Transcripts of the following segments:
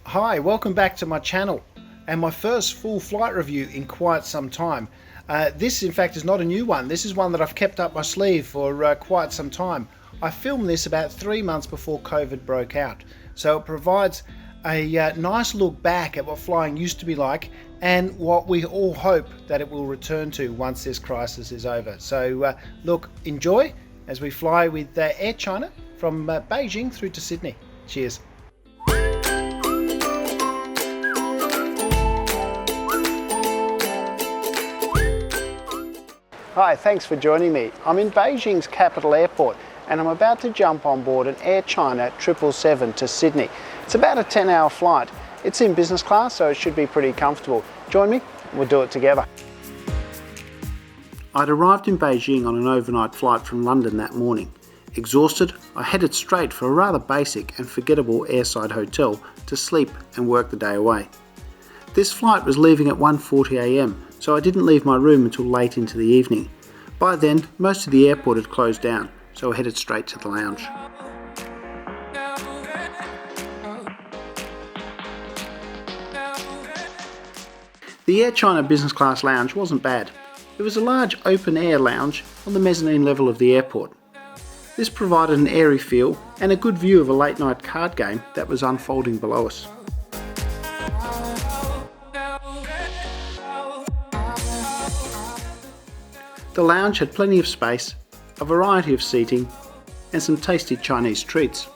Hi, welcome back to my channel and my first full flight review in quite some time. This in fact is not a new one. This is one that I've kept up my sleeve for quite some time. I filmed this about 3 months before COVID broke out, so it provides a nice look back at what flying used to be like and what we all hope that it will return to once this crisis is over. So look, enjoy as we fly with Air China from Beijing through to Sydney. Cheers. Hi, thanks for joining me. I'm in Beijing's capital airport and I'm about to jump on board an Air China 777 to Sydney. It's about a 10-hour flight. It's in business class, so it should be pretty comfortable. Join me, we'll do it together. I'd arrived in Beijing on an overnight flight from London that morning. Exhausted, I headed straight for a rather basic and forgettable airside hotel to sleep and work the day away. This flight was leaving at 1:40 AM, so I didn't leave my room until late into the evening. By then, most of the airport had closed down, so I headed straight to the lounge. The Air China business class lounge wasn't bad. It was a large open-air lounge on the mezzanine level of the airport. This provided an airy feel and a good view of a late-night card game that was unfolding below us. The lounge had plenty of space, a variety of seating, and some tasty Chinese treats.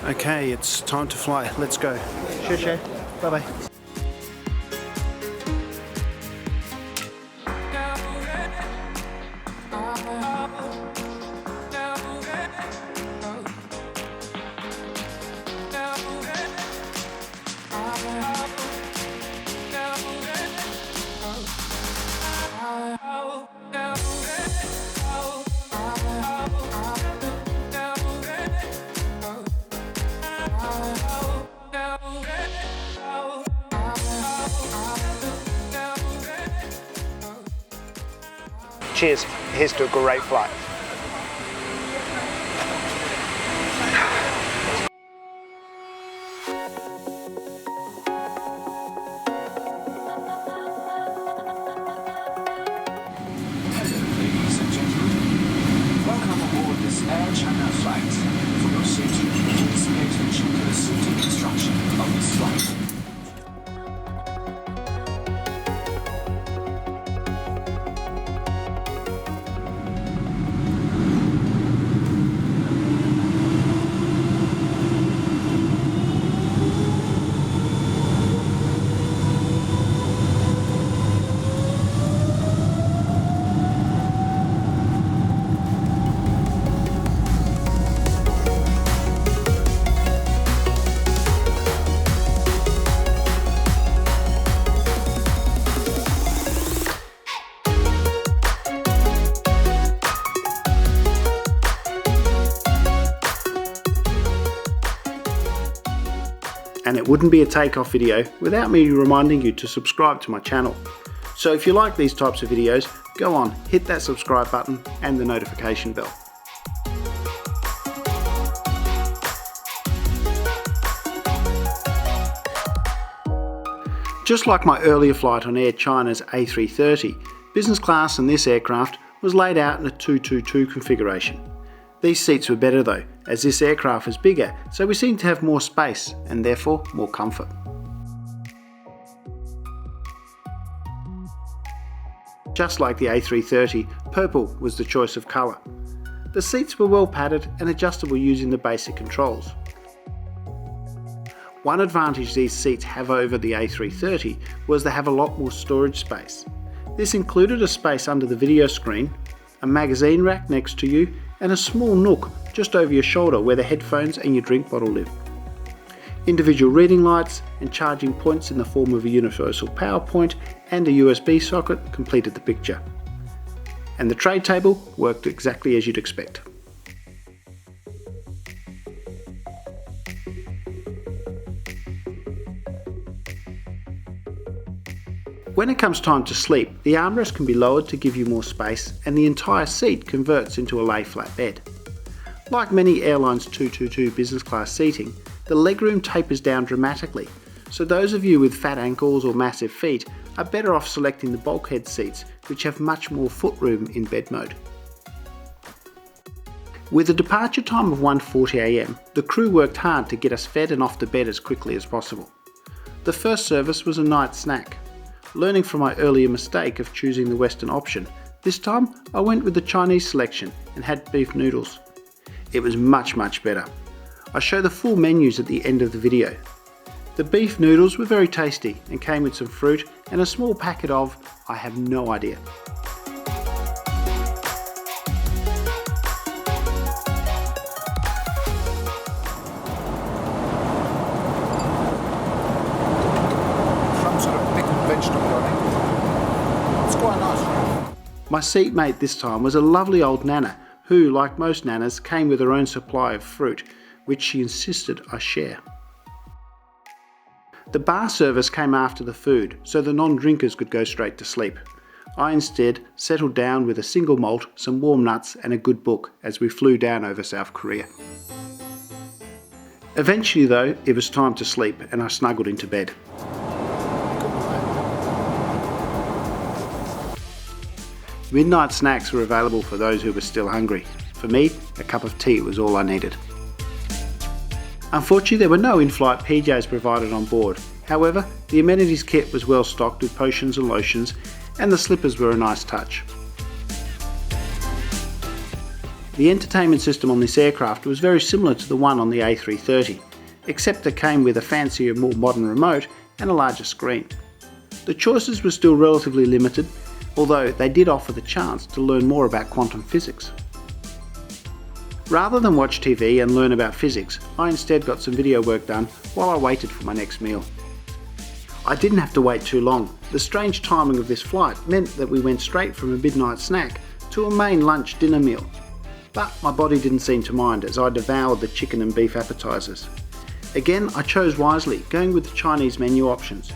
Okay, it's time to fly. Let's go. Sure. Bye-bye. Cheers, here's to a great flight. Ladies and gentlemen, welcome aboard this Air China flight. For your safety, please pay attention to the safety instruction of this flight. And it wouldn't be a takeoff video without me reminding you to subscribe to my channel. So if you like these types of videos, go on, hit that subscribe button and the notification bell. Just like my earlier flight on Air China's A330, business class in this aircraft was laid out in a 222 configuration. These seats were better though, as this aircraft was bigger, so we seemed to have more space and therefore more comfort. Just like the A330, purple was the choice of colour. The seats were well padded and adjustable using the basic controls. One advantage these seats have over the A330 was they have a lot more storage space. This included a space under the video screen, a magazine rack next to you, and a small nook just over your shoulder where the headphones and your drink bottle live. Individual reading lights and charging points in the form of a universal power point and a USB socket completed the picture. And the tray table worked exactly as you'd expect. When it comes time to sleep, the armrest can be lowered to give you more space and the entire seat converts into a lay-flat bed. Like many airlines 222 business class seating, the legroom tapers down dramatically, so those of you with fat ankles or massive feet are better off selecting the bulkhead seats, which have much more footroom in bed mode. With a departure time of 1:40 AM, the crew worked hard to get us fed and off the bed as quickly as possible. The first service was a night snack. Learning from my earlier mistake of choosing the Western option, this time I went with the Chinese selection and had beef noodles. It was much better. I show the full menus at the end of the video. The beef noodles were very tasty and came with some fruit and a small packet of, I have no idea. My seatmate this time was a lovely old nana who, like most nanas, came with her own supply of fruit, which she insisted I share. The bar service came after the food, so the non-drinkers could go straight to sleep. I instead settled down with a single malt, some warm nuts and a good book as we flew down over South Korea. Eventually though, it was time to sleep and I snuggled into bed. Midnight snacks were available for those who were still hungry. For me, a cup of tea was all I needed. Unfortunately, there were no in-flight PJs provided on board. However, the amenities kit was well stocked with potions and lotions, and the slippers were a nice touch. The entertainment system on this aircraft was very similar to the one on the A330, except it came with a fancier, more modern remote and a larger screen. The choices were still relatively limited, although they did offer the chance to learn more about quantum physics. Rather than watch TV and learn about physics, I instead got some video work done while I waited for my next meal. I didn't have to wait too long. The strange timing of this flight meant that we went straight from a midnight snack to a main lunch dinner meal. But my body didn't seem to mind as I devoured the chicken and beef appetizers. Again, I chose wisely, going with the Chinese menu options.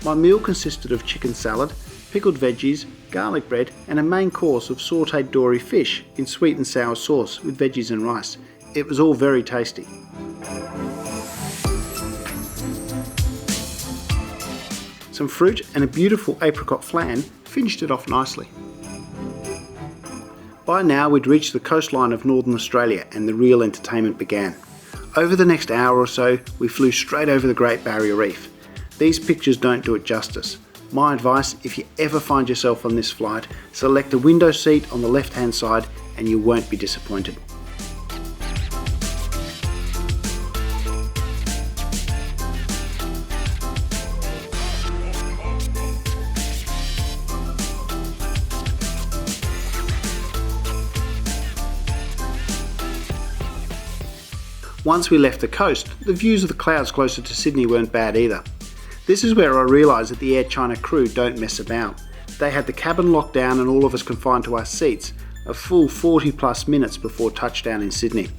My meal consisted of chicken salad, pickled veggies, garlic bread and a main course of sautéed dory fish in sweet and sour sauce with veggies and rice. It was all very tasty. Some fruit and a beautiful apricot flan finished it off nicely. By now we'd reached the coastline of Northern Australia and the real entertainment began. Over the next hour or so we flew straight over the Great Barrier Reef. These pictures don't do it justice. My advice, if you ever find yourself on this flight, select a window seat on the left hand side and you won't be disappointed. Once we left the coast, the views of the clouds closer to Sydney weren't bad either. This is where I realised that the Air China crew don't mess about. They had the cabin locked down and all of us confined to our seats, a full 40+ minutes before touchdown in Sydney.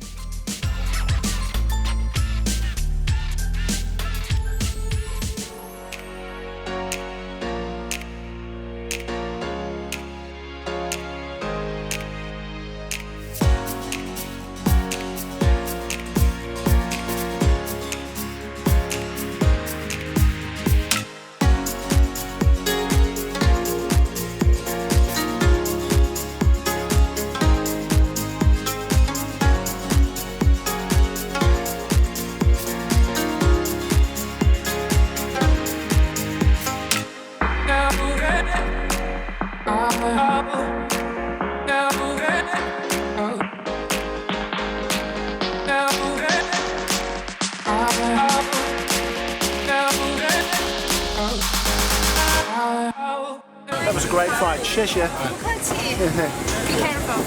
That was a great flight. Shesha. Be careful.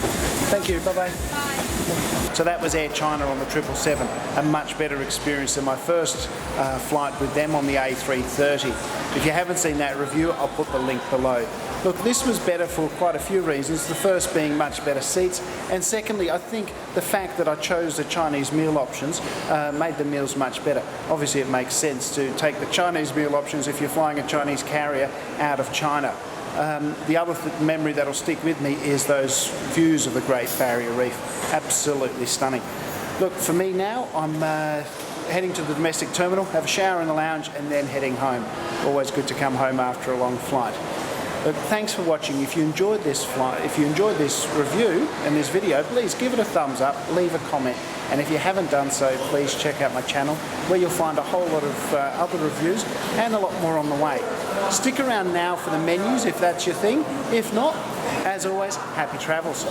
Thank you. Bye-bye. Bye. So that was Air China on the 777. A much better experience than my first flight with them on the A330. If you haven't seen that review, I'll put the link below. Look, this was better for quite a few reasons. The first being much better seats, and secondly, I think the fact that I chose the Chinese meal options made the meals much better. Obviously, it makes sense to take the Chinese meal options if you're flying a Chinese carrier out of China. The other memory that'll stick with me is those views of the Great Barrier Reef. Absolutely stunning. Look, for me now, I'm heading to the domestic terminal, have a shower in the lounge, and then heading home. Always good to come home after a long flight. But thanks for watching. If you enjoyed this review and this video, please give it a thumbs up, leave a comment, and if you haven't done so, please check out my channel where you'll find a whole lot of other reviews and a lot more on the way. Stick around now for the menus if that's your thing. If not, as always, happy travels.